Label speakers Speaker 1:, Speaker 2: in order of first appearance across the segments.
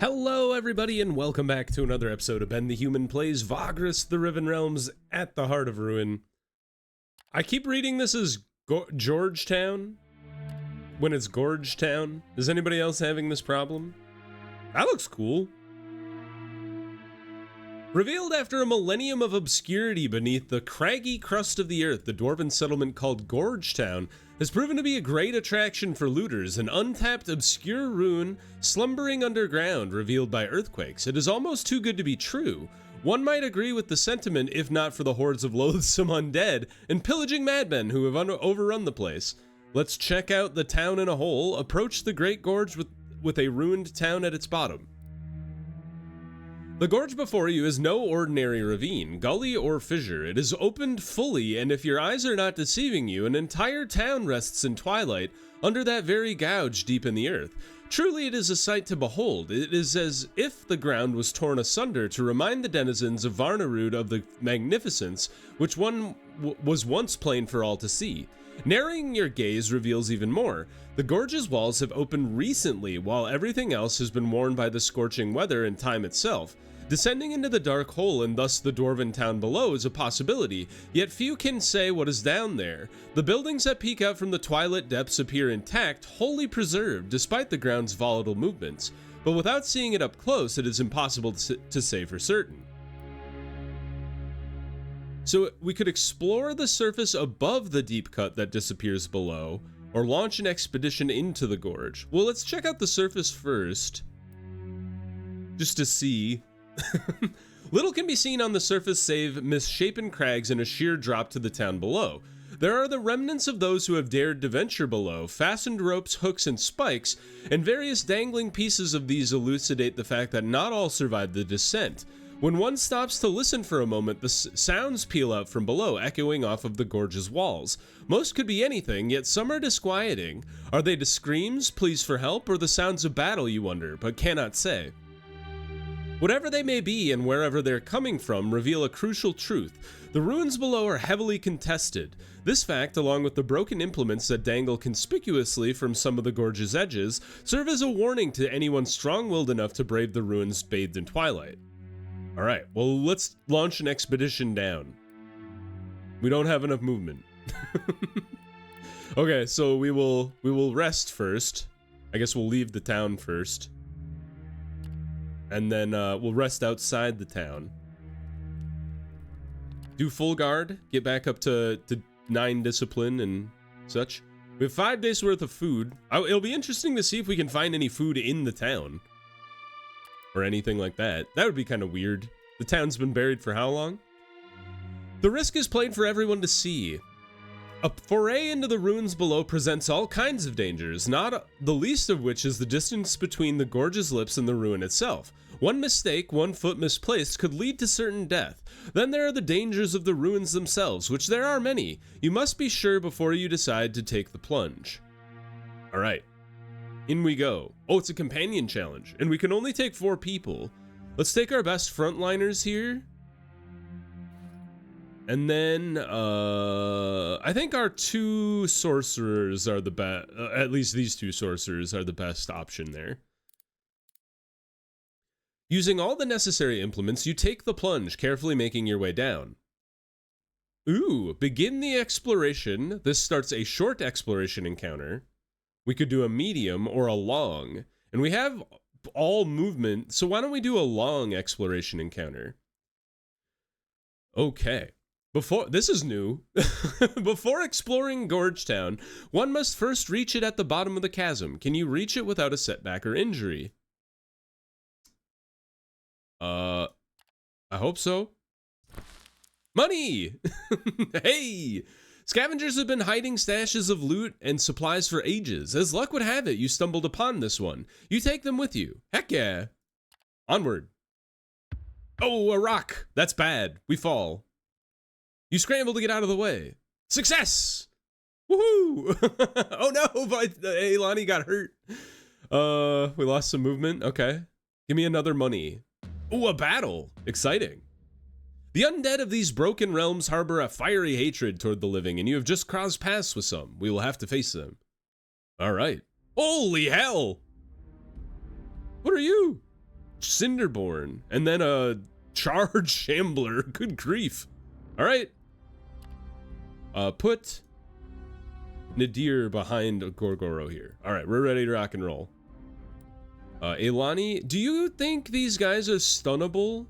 Speaker 1: Hello everybody and welcome back to another episode of Ben the Human Plays Vagrus The Riven Realms at the Heart of Ruin. I keep reading this as Gorge Town when it's Gorge Town. Is anybody else having this problem? That looks cool. Revealed after a millennium of obscurity beneath the craggy crust of the earth, the dwarven settlement called Gorge Town has proven to be a great attraction for looters, an untapped, obscure ruin slumbering underground revealed by earthquakes. It is almost too good to be true. One might agree with the sentiment if not for the hordes of loathsome undead and pillaging madmen who have overrun the place. Let's check out the town in a whole, approach the Great Gorge with a ruined town at its bottom. The gorge before you is no ordinary ravine, gully, or fissure. It is opened fully, and if your eyes are not deceiving you, an entire town rests in twilight under that very gouge deep in the earth. Truly it is a sight to behold. It is as if the ground was torn asunder to remind the denizens of Varnarud of the magnificence which was once plain for all to see. Narrowing your gaze reveals even more. The gorge's walls have opened recently, while everything else has been worn by the scorching weather and time itself. Descending into the dark hole and thus the dwarven town below is a possibility, yet few can say what is down there. The buildings that peek out from the twilight depths appear intact, wholly preserved, despite the ground's volatile movements. But without seeing it up close, it is impossible to say for certain. So we could explore the surface above the deep cut that disappears below, or launch an expedition into the gorge. Well, let's check out the surface first, just to see. Little can be seen on the surface save misshapen crags and a sheer drop to the town below. There are the remnants of those who have dared to venture below, fastened ropes, hooks, and spikes, and various dangling pieces of these elucidate the fact that not all survived the descent. When one stops to listen for a moment, the sounds peal out from below, echoing off of the gorge's walls. Most could be anything, yet some are disquieting. Are they the screams, pleas for help, or the sounds of battle, you wonder, but cannot say. Whatever they may be and wherever they're coming from reveal a crucial truth. The ruins below are heavily contested. This fact, along with the broken implements that dangle conspicuously from some of the gorge's edges, serve as a warning to anyone strong-willed enough to brave the ruins bathed in twilight. Alright, well, let's launch an expedition down. We don't have enough movement. Okay, so we will rest first. I guess we'll leave the town first. And then we'll rest outside the town. Do full guard, get back up to 9 discipline and such. We have 5 days worth of food. It'll be interesting to see if we can find any food in the town. Or anything like that. That would be kind of weird. The town's been buried for how long? The risk is plain for everyone to see. A foray into the ruins below presents all kinds of dangers, not the least of which is the distance between the gorge's lips and the ruin itself. One mistake, one foot misplaced, could lead to certain death. Then there are the dangers of the ruins themselves, which there are many. You must be sure before you decide to take the plunge. Alright. In we go. Oh, it's a companion challenge, and we can only take 4 people. Let's take our best frontliners here. And then, I think our 2 sorcerers are the best, at least these 2 sorcerers are the best option there. Using all the necessary implements, you take the plunge, carefully making your way down. Ooh, begin the exploration. This starts a short exploration encounter. We could do a medium or a long, and we have all movement, so why don't we do a long exploration encounter? Okay. This is new. Before exploring Gorge Town, one must first reach it at the bottom of the chasm. Can you reach it without a setback or injury? I hope so. Money! Hey! Scavengers have been hiding stashes of loot and supplies for ages. As luck would have it, you stumbled upon this one. You take them with you. Heck yeah. Onward. Oh, a rock. That's bad. We fall. You scramble to get out of the way. Success! Woohoo! Oh no, but Lonnie got hurt. We lost some movement. Okay. Give me another money. Ooh, a battle. Exciting. The undead of these broken realms harbor a fiery hatred toward the living, and you have just crossed paths with some. We will have to face them. All right. Holy hell! What are you? Cinderborn, and then a charge shambler. Good grief. All right. Put Nadir behind Gorgoro here. All right, we're ready to rock and roll. Elani, do you think these guys are stunnable?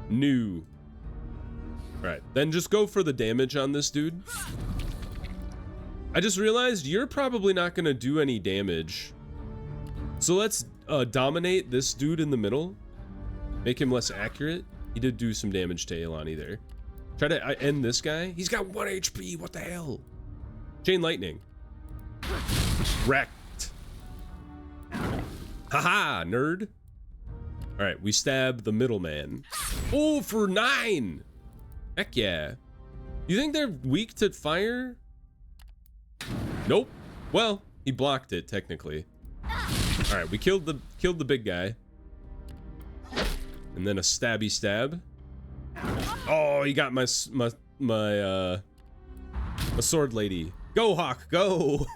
Speaker 1: No. All right, then just go for the damage on this dude. I just realized you're probably not gonna do any damage. So let's dominate this dude in the middle. Make him less accurate. He did do some damage to Elani there. Try to end this guy. He's got 1 HP, what the hell? Chain lightning. Wrecked. Haha, nerd. All right, we stab the middleman. Oh, for 9. Heck yeah. You think they're weak to fire? Nope. Well, he blocked it technically. All right, we killed the big guy. And then a stabby stab. Oh, he got my sword lady. Go, Hawk, go!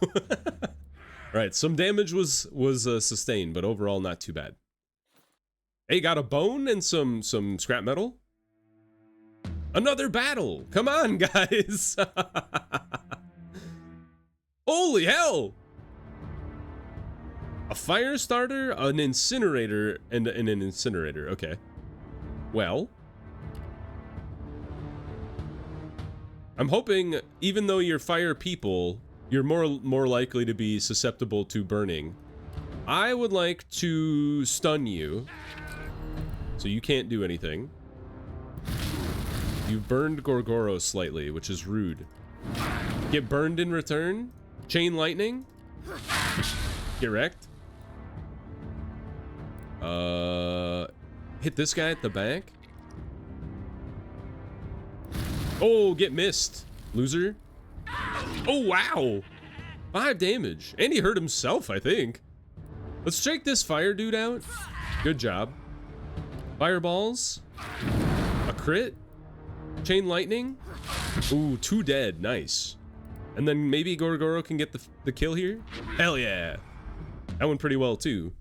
Speaker 1: Alright, some damage was sustained, but overall not too bad. Hey, got a bone and some scrap metal. Another battle! Come on, guys! Holy hell! A fire starter, an incinerator, and an incinerator. Okay. Well, I'm hoping, even though you're fire people, you're more likely to be susceptible to burning. I would like to stun you, so you can't do anything. You burned Gorgoro slightly, which is rude. Get burned in return. Chain lightning. Get wrecked. Hit this guy at the back. Oh, get missed, loser. Oh, wow. 5 damage. And he hurt himself, I think. Let's check this fire dude out. Good job. Fireballs. A crit. Chain lightning. Ooh, 2 dead. Nice. And then maybe Gorgoro can get the kill here. Hell yeah. That went pretty well, too.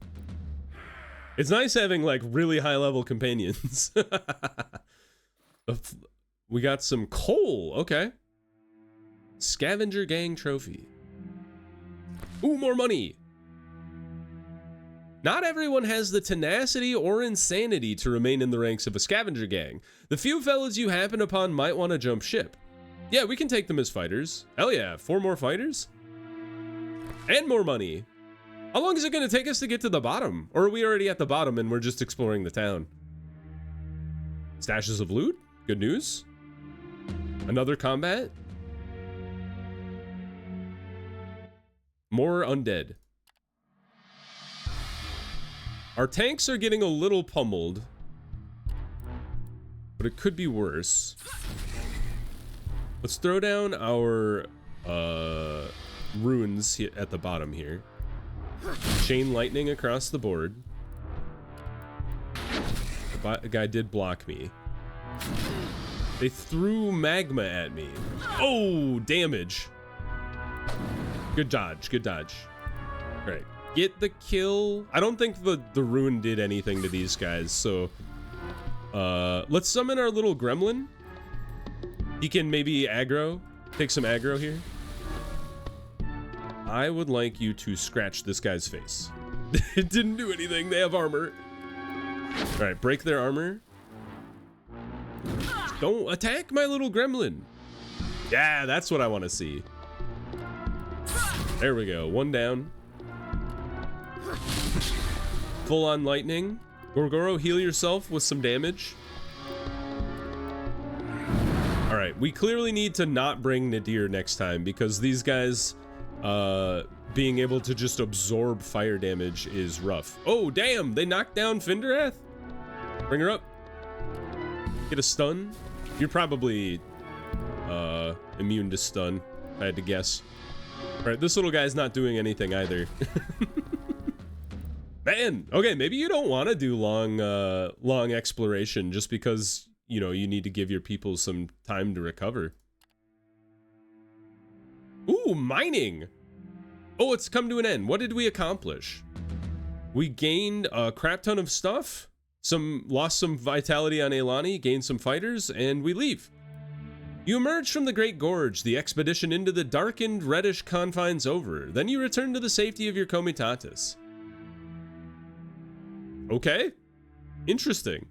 Speaker 1: It's nice having, like, really high-level companions. We got some coal. Okay. Scavenger Gang trophy. Ooh, more money. Not everyone has the tenacity or insanity to remain in the ranks of a scavenger gang. The few fellas you happen upon might want to jump ship. Yeah, we can take them as fighters. Hell yeah, 4 more fighters? And more money. How long is it going to take us to get to the bottom? Or are we already at the bottom and we're just exploring the town? Stashes of loot? Good news. Another combat? More undead. Our tanks are getting a little pummeled, but it could be worse. Let's throw down our runes at the bottom here. Chain lightning across the board. The guy did block me. They threw magma at me. Oh, damage. Good dodge, good dodge. All right, get the kill. I don't think the rune did anything to these guys, so let's summon our little gremlin. He can maybe aggro, take some aggro here. I would like you to scratch this guy's face. It didn't do anything, they have armor. All right, break their armor. Don't attack my little gremlin. Yeah, that's what I want to see. There we go, 1 down. Full on lightning. Gorgoro, heal yourself with some damage. All right, we clearly need to not bring Nadir next time because these guys being able to just absorb fire damage is rough. Oh, damn, they knocked down Finderath. Bring her up. Get a stun. You're probably immune to stun, if I had to guess. All right, this little guy's not doing anything either. Man, okay, maybe you don't want to do long exploration just because, you know, you need to give your people some time to recover. Ooh, mining. Oh, it's come to an end. What did we accomplish? We gained a crap ton of stuff. Lost some vitality on Eilani, gained some fighters, and we leave. You emerge from the Great Gorge, the expedition into the darkened, reddish confines over. Then you return to the safety of your comitatus. Okay. Interesting.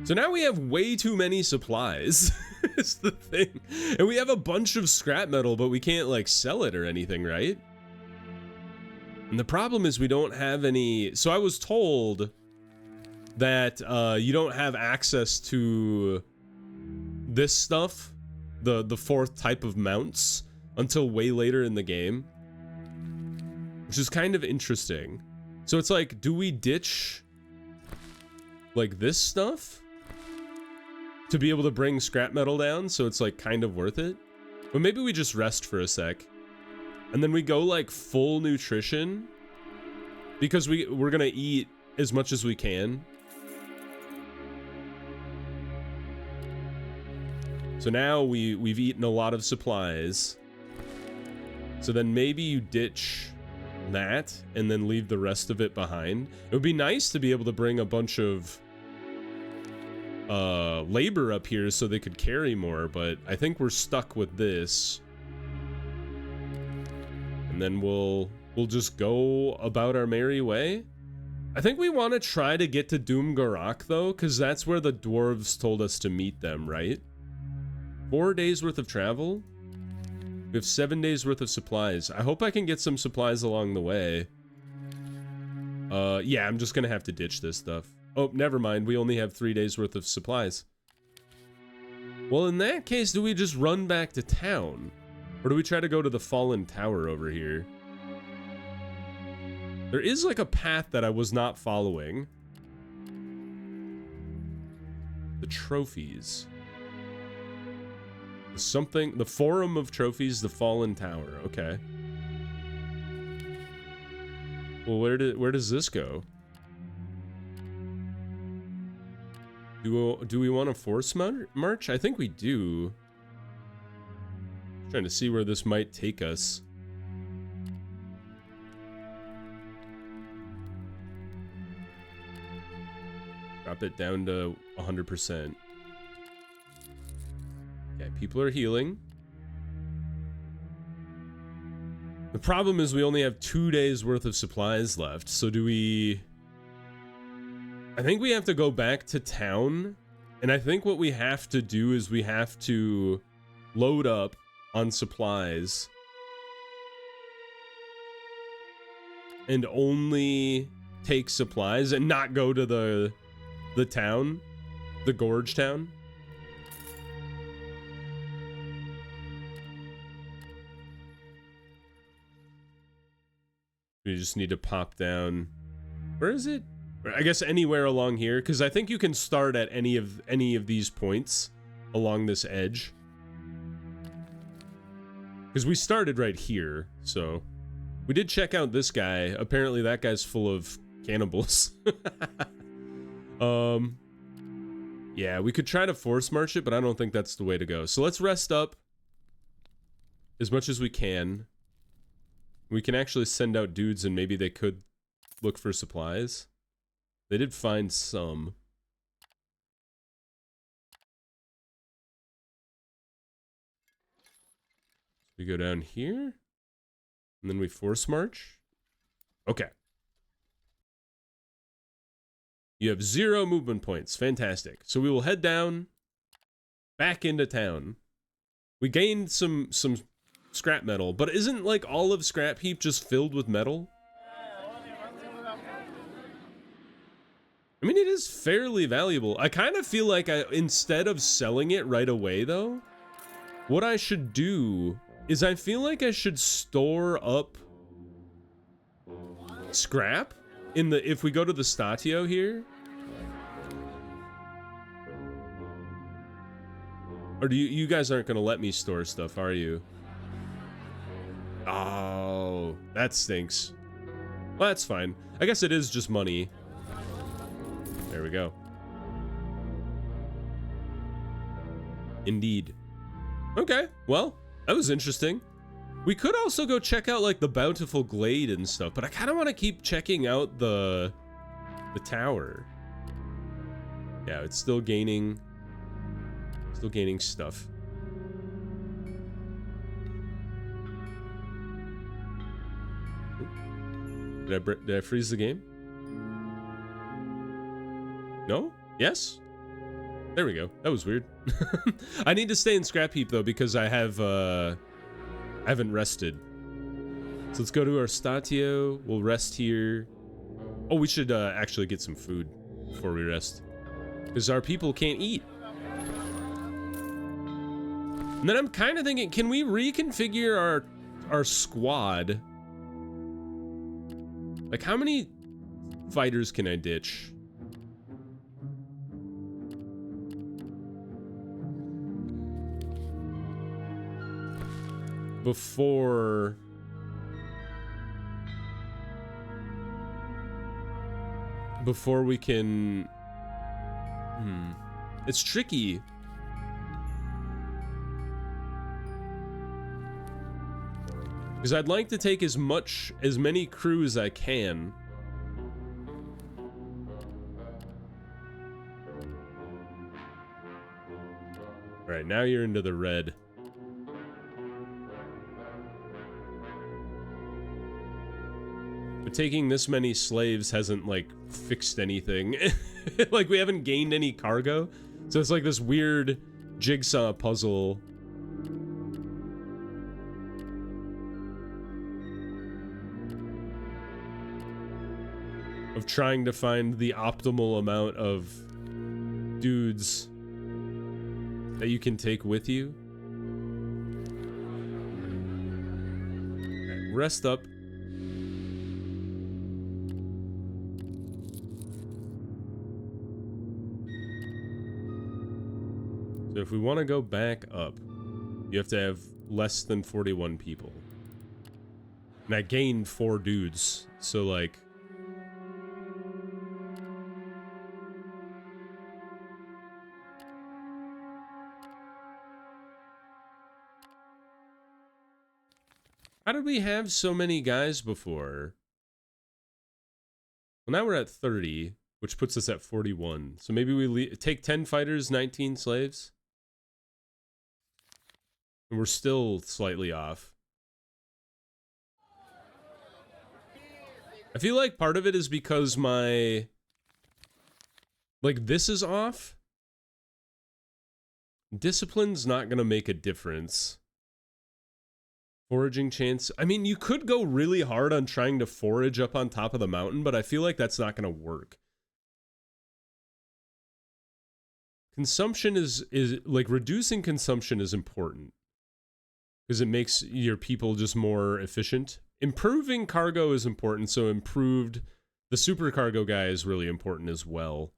Speaker 1: So now we have way too many supplies, is the thing. And we have a bunch of scrap metal, but we can't, like, sell it or anything, right? And the problem is we don't have any... So I was told that you don't have access to this stuff, the fourth type of mounts, until way later in the game. Which is kind of interesting. So it's like, do we ditch, like, this stuff to be able to bring scrap metal down, so it's, like, kind of worth it? But maybe we just rest for a sec. And then we go, like, full nutrition. Because we're gonna eat as much as we can. So now we've eaten a lot of supplies. So then maybe you ditch that and then leave the rest of it behind. It would be nice to be able to bring a bunch of labor up here so they could carry more, but I think we're stuck with this. And then we'll just go about our merry way. I think we want to try to get to Doomgarak though, because that's where the dwarves told us to meet them, right? 4 days worth of travel. We have 7 days worth of supplies. I hope I can get some supplies along the way. Yeah, I'm just gonna have to ditch this stuff. Oh, never mind. We only have 3 days worth of supplies. Well, in that case, do we just run back to town? Or do we try to go to the fallen tower over here? There is like a path that I was not following. The trophies. The forum of trophies, the fallen tower. Okay. Well, where does this go? Do we want to force march? I think we do. Trying to see where this might take us. Drop it down to 100%. Okay, people are healing. The problem is we only have 2 days worth of supplies left, so do we... I think we have to go back to town, and I think what we have to do is we have to load up on supplies and only take supplies and not go to the town, the Gorge Town. We just need to pop down. Where is it? I guess anywhere along here, because I think you can start at any of these points along this edge. Because we started right here, so we did check out this guy. Apparently that guy's full of cannibals. Yeah, we could try to force march it, but I don't think that's the way to go. So let's rest up as much as we can. We can actually send out dudes and maybe they could look for supplies. They did find some. We go down here and then we force march. Okay. You have 0 movement points. Fantastic. So we will head down, back into town. We gained some scrap metal, but isn't like all of Scrap Heap just filled with metal? I mean, it is fairly valuable. I kind of feel like instead of selling it right away though, what I should do is I feel like I should store up scrap in the, if we go to the statio here. Or do you guys aren't gonna let me store stuff, are you? Oh, that stinks. Well, that's fine. I guess it is just money. There we go. Indeed. Okay, well, that was interesting. We could also go check out like the Bountiful Glade and stuff, but I kind of want to keep checking out the tower. Yeah, it's still gaining stuff. Did I freeze the game? No? Yes? There we go. That was weird. I need to stay in Scrap Heap though because I haven't rested. So let's go to our statio. We'll rest here. Oh, we should actually get some food before we rest, because our people can't eat. And then I'm kind of thinking, can we reconfigure our squad? Like, how many fighters can I ditch? Before we can... It's tricky. Because I'd like to take as many crew as I can. Alright, now you're into the red. But taking this many slaves hasn't, like, fixed anything. Like, we haven't gained any cargo. So it's like this weird jigsaw puzzle. Of trying to find the optimal amount of dudes that you can take with you. Right, rest up. So if we want to go back up, you have to have less than 41 people. And I gained 4 dudes, so like... How did we have so many guys before? Well, now we're at 30, which puts us at 41. So maybe we take 10 fighters, 19 slaves? And we're still slightly off. I feel like part of it is because my... Like, this is off. Discipline's not gonna make a difference. Foraging chance. I mean, you could go really hard on trying to forage up on top of the mountain, but I feel like that's not gonna work. Consumption is like, reducing consumption is important. Because it makes your people just more efficient. Improving cargo is important, so the supercargo guy is really important as well.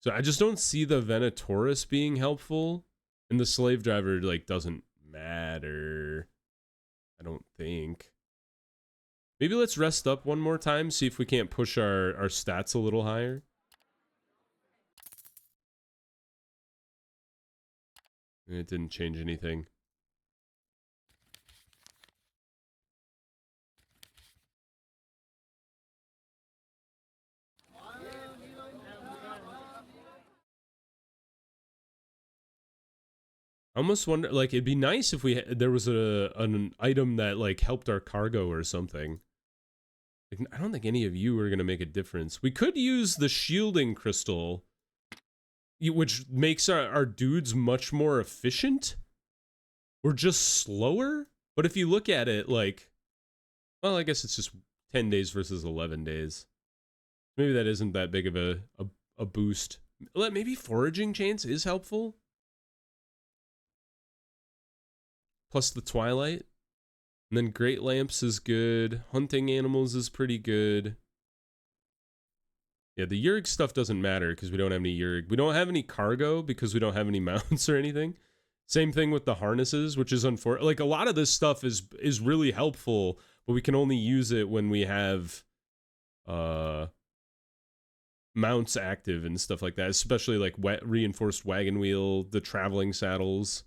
Speaker 1: So I just don't see the Venatorus being helpful, and the slave driver, like, doesn't matter. I don't think. Maybe let's rest up one more time, see if we can't push our stats a little higher. It didn't change anything. I almost wonder, like, it'd be nice if there was an item that, like, helped our cargo or something. Like, I don't think any of you are going to make a difference. We could use the shielding crystal, which makes our dudes much more efficient. We're just slower. But if you look at it, like, well, I guess it's just 10 days versus 11 days. Maybe that isn't that big of a boost. Maybe foraging chance is helpful. Plus the Twilight. And then Great Lamps is good. Hunting animals is pretty good. Yeah, the Yurg stuff doesn't matter because we don't have any Yurg. We don't have any cargo because we don't have any mounts or anything. Same thing with the harnesses, which is unfortunate. Like, a lot of this stuff is really helpful, but we can only use it when we have mounts active and stuff like that. Especially like reinforced wagon wheel, the traveling saddles.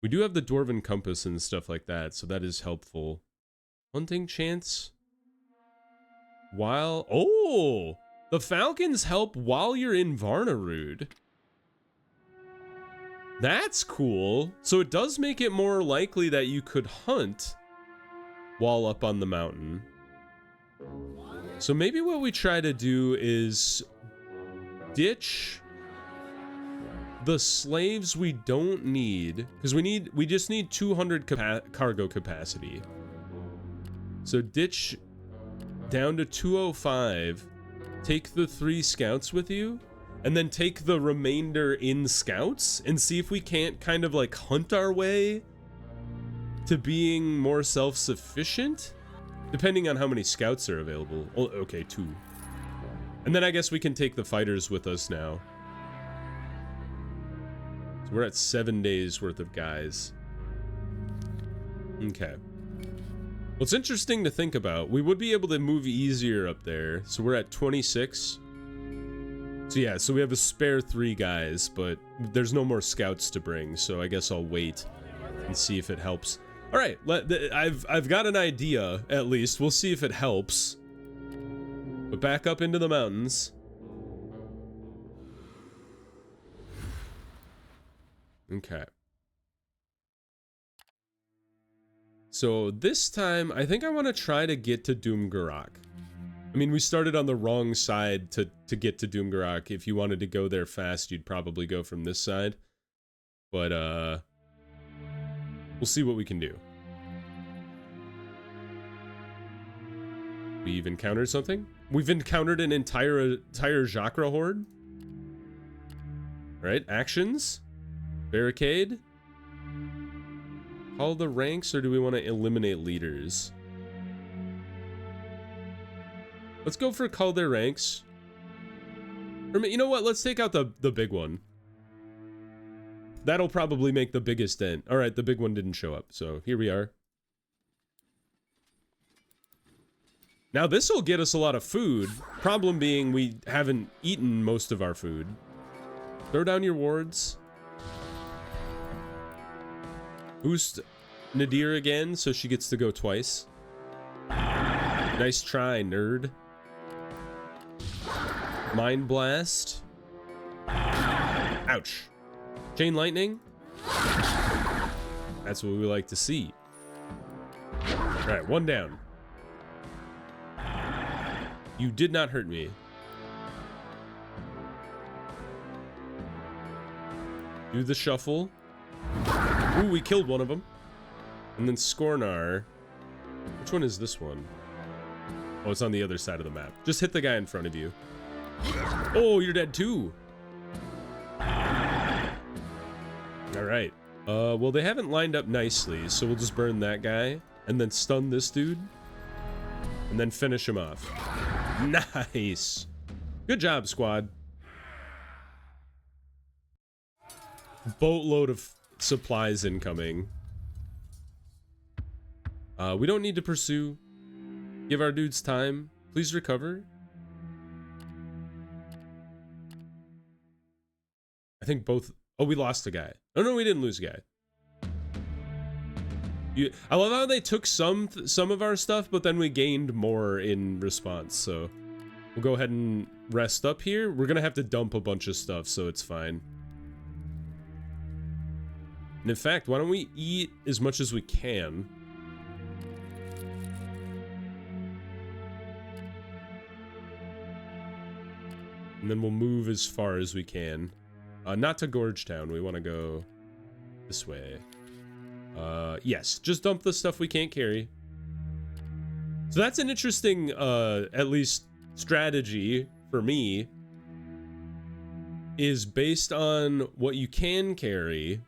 Speaker 1: We do have the Dwarven Compass and stuff like that, so that is helpful. Hunting chance. While... Oh! The Falcons help while you're in Varnarud. That's cool. So it does make it more likely that you could hunt while up on the mountain. So maybe what we try to do is ditch the slaves we don't need, because we just need 200 cargo capacity. So ditch down to 205, take the 3 scouts with you, and then take the remainder in scouts and see if we can't kind of like hunt our way to being more self-sufficient, depending on how many scouts are available. Oh, okay, 2. And then I guess we can take the fighters with us now. So we're at 7 days worth of guys. Okay. What's interesting to think about, we would be able to move easier up there. So we're at 26. So yeah, so we have a spare 3 guys, but there's no more scouts to bring. So I guess I'll wait and see if it helps. All right, I've got an idea, at least. We'll see if it helps. But back up into the mountains. Okay. So this time, I think I want to try to get to Doomgarak. I mean, we started on the wrong side to get to Doomgarak. If you wanted to go there fast, you'd probably go from this side. But, we'll see what we can do. We've encountered something? We've encountered an entire Jacra horde. All right, actions. Barricade. Call the ranks, or do we want to eliminate leaders? Let's go for call their ranks. Or you know what? Let's take out the big one. That'll probably make the biggest dent. All right, the big one didn't show up, so here we are. Now this will get us a lot of food. Problem being we haven't eaten most of our food. Throw down your wards. Boost Nadir again, so she gets to go twice. Nice try, nerd. Mind Blast. Ouch. Chain Lightning. That's what we like to see. Alright, 1 down. You did not hurt me. Do the shuffle. Ooh, we killed one of them. And then Scornar. Which one is this one? Oh, it's on the other side of the map. Just hit the guy in front of you. Oh, you're dead too. Alright. Well, they haven't lined up nicely, so we'll just burn that guy. And then stun this dude. And then finish him off. Nice. Good job, squad. Boatload of supplies incoming. We don't need to pursue. Give our dudes time. Please recover. I think both... Oh, we lost a guy. Oh, no, we didn't lose a guy. I love how they took some of our stuff, but then we gained more in response, so... We'll go ahead and rest up here. We're gonna have to dump a bunch of stuff, so it's fine. And in fact, why don't we eat as much as we can? And then we'll move as far as we can. Not to Gorge Town. We want to go this way. Yes, just dump the stuff we can't carry. So that's an interesting, at least, strategy for me. Is based on what you can carry.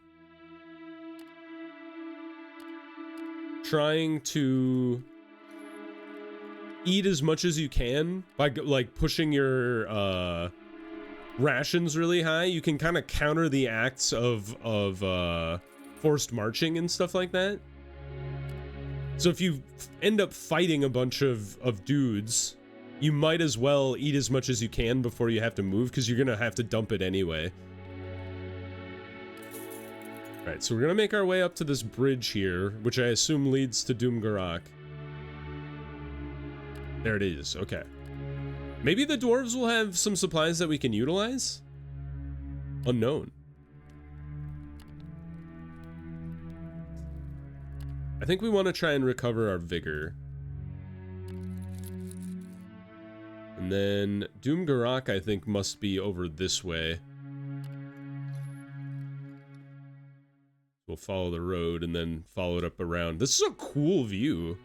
Speaker 1: Trying to eat as much as you can by like pushing your rations really high. You can kind of counter the acts of forced marching and stuff like that. So if you end up fighting a bunch of dudes, you might as well eat as much as you can before you have to move, because you're gonna have to dump it anyway. Alright, so we're gonna make our way up to this bridge here, which I assume leads to Doomgarak. There it is, okay. Maybe the dwarves will have some supplies that we can utilize? Unknown. I think we want to try and recover our vigor. And then Doomgarak, I think, must be over this way. We'll follow the road and then follow it up around. This is a cool view.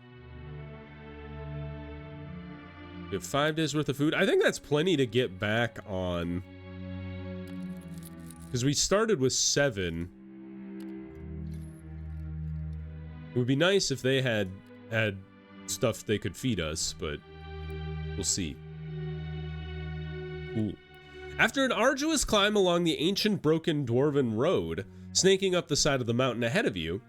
Speaker 1: We have 5 days worth of food. I think that's plenty to get back on. Because we started with 7. It would be nice if they had stuff they could feed us, but we'll see. Ooh. After an arduous climb along the ancient broken dwarven road, snaking up the side of the mountain ahead of you,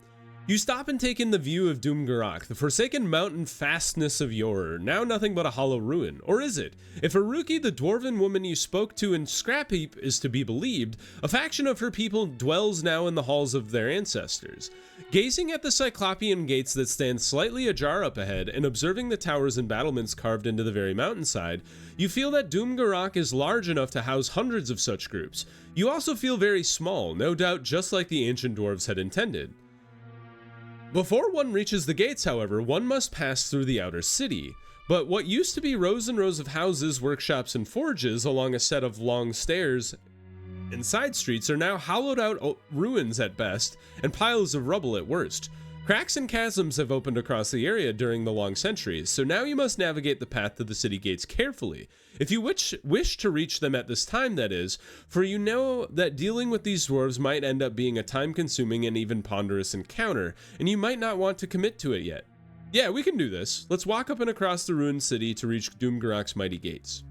Speaker 1: you stop and take in the view of Doomgarak, the forsaken mountain fastness of yore, now nothing but a hollow ruin. Or is it? If Haruki, the dwarven woman you spoke to in Scrapheap, is to be believed, a faction of her people dwells now in the halls of their ancestors. Gazing at the Cyclopean gates that stand slightly ajar up ahead, and observing the towers and battlements carved into the very mountainside, you feel that Doomgarak is large enough to house hundreds of such groups. You also feel very small, no doubt just like the ancient dwarves had intended. Before one reaches the gates, however, one must pass through the outer city. But what used to be rows and rows of houses, workshops, and forges along a set of long stairs and side streets are now hollowed out ruins at best and piles of rubble at worst. Cracks and chasms have opened across the area during the long centuries, so now you must navigate the path to the city gates carefully. If you wish to reach them at this time, that is, for you know that dealing with these dwarves might end up being a time-consuming and even ponderous encounter, and you might not want to commit to it yet. Yeah, we can do this. Let's walk up and across the ruined city to reach Doomgarak's mighty gates.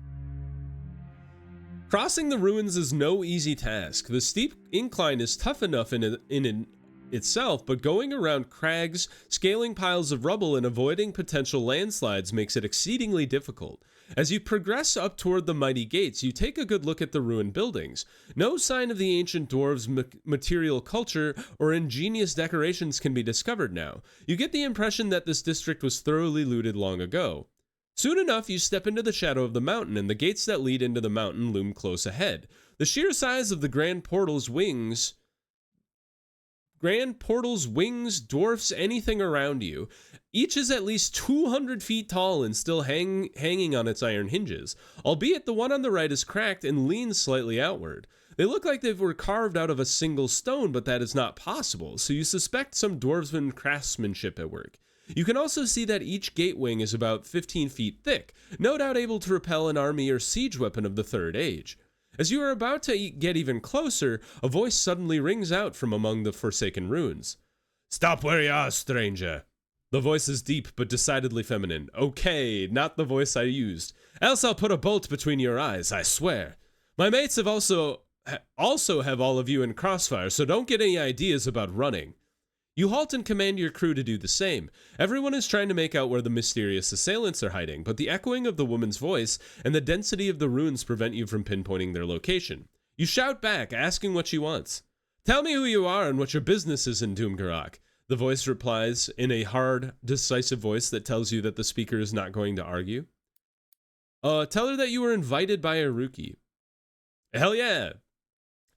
Speaker 1: Crossing the ruins is no easy task. The steep incline is tough enough in itself, but going around crags, scaling piles of rubble, and avoiding potential landslides makes it exceedingly difficult. As you progress up toward the mighty gates, you take a good look at the ruined buildings. No sign of the ancient dwarves' material culture or ingenious decorations can be discovered now. You get the impression that this district was thoroughly looted long ago. Soon enough, you step into the shadow of the mountain, and the gates that lead into the mountain loom close ahead. The sheer size of the grand portal's wings dwarfs anything around you. Each is at least 200 feet tall and still hanging on its iron hinges, albeit the one on the right is cracked and leans slightly outward. They look like they were carved out of a single stone, but that is not possible, so you suspect some dwarven craftsmanship at work. You can also see that each gate wing is about 15 feet thick, no doubt able to repel an army or siege weapon of the Third Age. As you are about to get even closer, a voice suddenly rings out from among the forsaken ruins. "Stop where you are, stranger." The voice is deep but decidedly feminine. Okay, not the voice I used. "Else I'll put a bolt between your eyes, I swear. My mates have also have all of you in crossfire, so don't get any ideas about running." You halt and command your crew to do the same. Everyone is trying to make out where the mysterious assailants are hiding, but the echoing of the woman's voice and the density of the ruins prevent you from pinpointing their location. You shout back, asking what she wants. "Tell me who you are and what your business is in Doomgarak." The voice replies in a hard, decisive voice that tells you that the speaker is not going to argue. Tell her that you were invited by Haruki." "Hell yeah."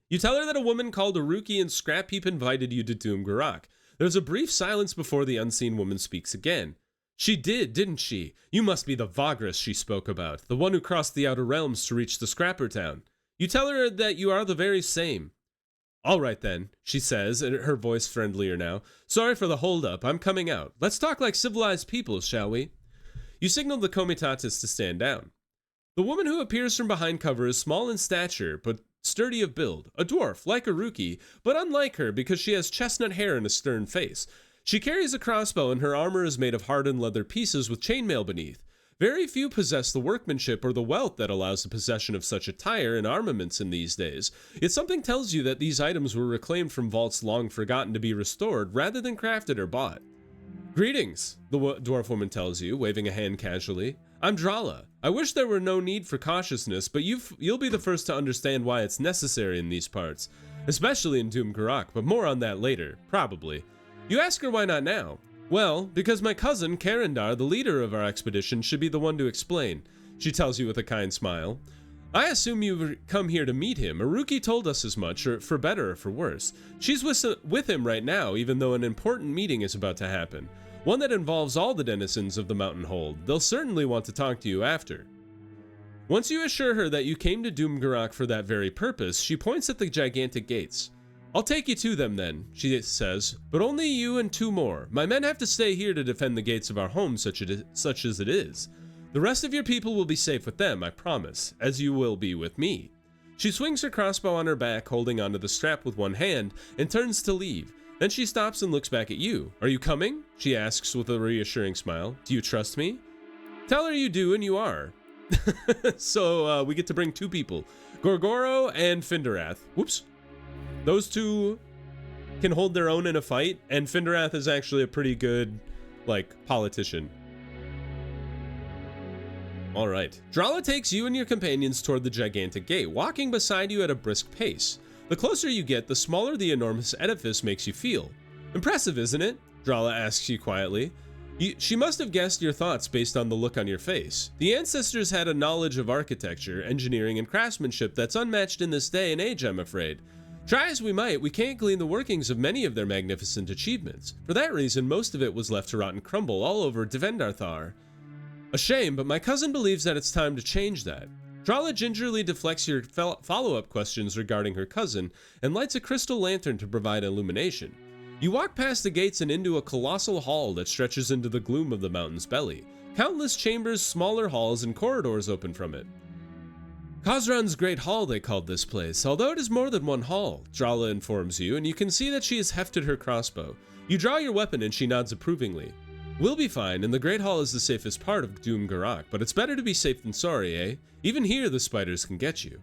Speaker 1: You tell her that a woman called Haruki in Scrapheap invited you to Doomgarak. There's a brief silence before the unseen woman speaks again. "She did, didn't she? You must be the Vagrus she spoke about, the one who crossed the outer realms to reach the Scrapper Town." You tell her that you are the very same. "All right then," she says, and her voice friendlier now. "Sorry for the hold-up, I'm coming out. Let's talk like civilized people, shall we?" You signal the comitatus to stand down. The woman who appears from behind cover is small in stature, but sturdy of build, a dwarf, like Haruki, but unlike her because she has chestnut hair and a stern face. She carries a crossbow and her armor is made of hardened leather pieces with chainmail beneath. Very few possess the workmanship or the wealth that allows the possession of such attire and armaments in these days. Yet something tells you that these items were reclaimed from vaults long forgotten to be restored rather than crafted or bought. "Greetings," the dwarf woman tells you, waving a hand casually. "I'm Drala. I wish there were no need for cautiousness, but you'll be the first to understand why it's necessary in these parts. especially in Doomgarak, but more on that later, probably. You ask her why not now? Well, because my cousin, Karandar, the leader of our expedition, should be the one to explain, she tells you with a kind smile. I assume you've come here to meet him. Aruki told us as much, or for better or for worse. She's with him right now, even though an important meeting is about to happen. One that involves all the denizens of the mountain hold. They'll certainly want to talk to you after. Once you assure her that you came to Doomgarak for that very purpose, she points at the gigantic gates. I'll take you to them then, she says, but only you and 2 more. My men have to stay here to defend the gates of our home such as it is. The rest of your people will be safe with them, I promise, as you will be with me. She swings her crossbow on her back, holding onto the strap with one hand, and turns to leave. Then she stops and looks back at you. Are you coming? She asks with a reassuring smile. Do you trust me? Tell her you do, and you are. So we get to bring 2 people, Gorgoro and Finderath. Whoops. Those 2 can hold their own in a fight, and Finderath is actually a pretty good, politician. Alright. Drala takes you and your companions toward the gigantic gate, walking beside you at a brisk pace. The closer you get, the smaller the enormous edifice makes you feel. Impressive, isn't it? Drala asks you quietly. She must have guessed your thoughts based on the look on your face. The ancestors had a knowledge of architecture, engineering, and craftsmanship that's unmatched in this day and age, I'm afraid. Try as we might, we can't glean the workings of many of their magnificent achievements. For that reason, most of it was left to rot and crumble all over Devendarthar. A shame, but my cousin believes that it's time to change that. Drala gingerly deflects your follow-up questions regarding her cousin and lights a crystal lantern to provide illumination. You walk past the gates and into a colossal hall that stretches into the gloom of the mountain's belly. Countless chambers, smaller halls, and corridors open from it. Khazran's Great Hall, they called this place, although it is more than one hall, Drala informs you, and you can see that she has hefted her crossbow. You draw your weapon and she nods approvingly. We'll be fine, and the Great Hall is the safest part of Doomgarak, but it's better to be safe than sorry, eh? Even here, the spiders can get you.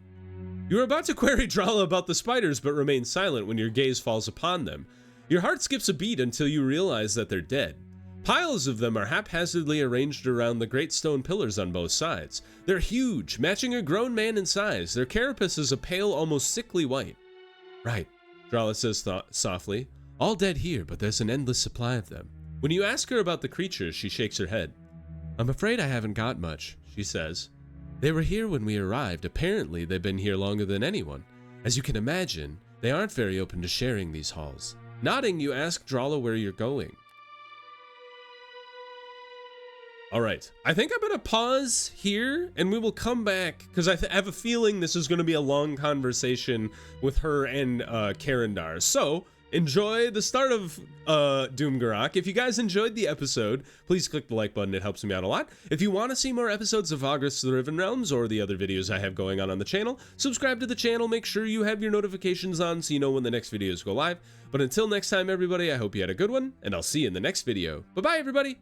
Speaker 1: You are about to query Drala about the spiders, but remain silent when your gaze falls upon them. Your heart skips a beat until you realize that they're dead. Piles of them are haphazardly arranged around the great stone pillars on both sides. They're huge, matching a grown man in size. Their carapace is a pale, almost sickly white. Right, Drala says softly. All dead here, but there's an endless supply of them. When you ask her about the creatures, she shakes her head. I'm afraid I haven't got much, she says. They were here when we arrived. Apparently, they've been here longer than anyone. As you can imagine, they aren't very open to sharing these halls. Nodding, you ask Drala where you're going. Alright, I think I'm going to pause here, and we will come back, because I have a feeling this is going to be a long conversation with her and Karandar. So, enjoy the start of Doomgarak. If you guys enjoyed the episode, please click the like button, it helps me out a lot. If you want to see more episodes of Vagrus The Riven Realms or the other videos I have going on the channel, subscribe to the channel, make sure you have your notifications on so you know when the next videos go live. But until next time everybody, I hope you had a good one, and I'll see you in the next video. Bye bye everybody!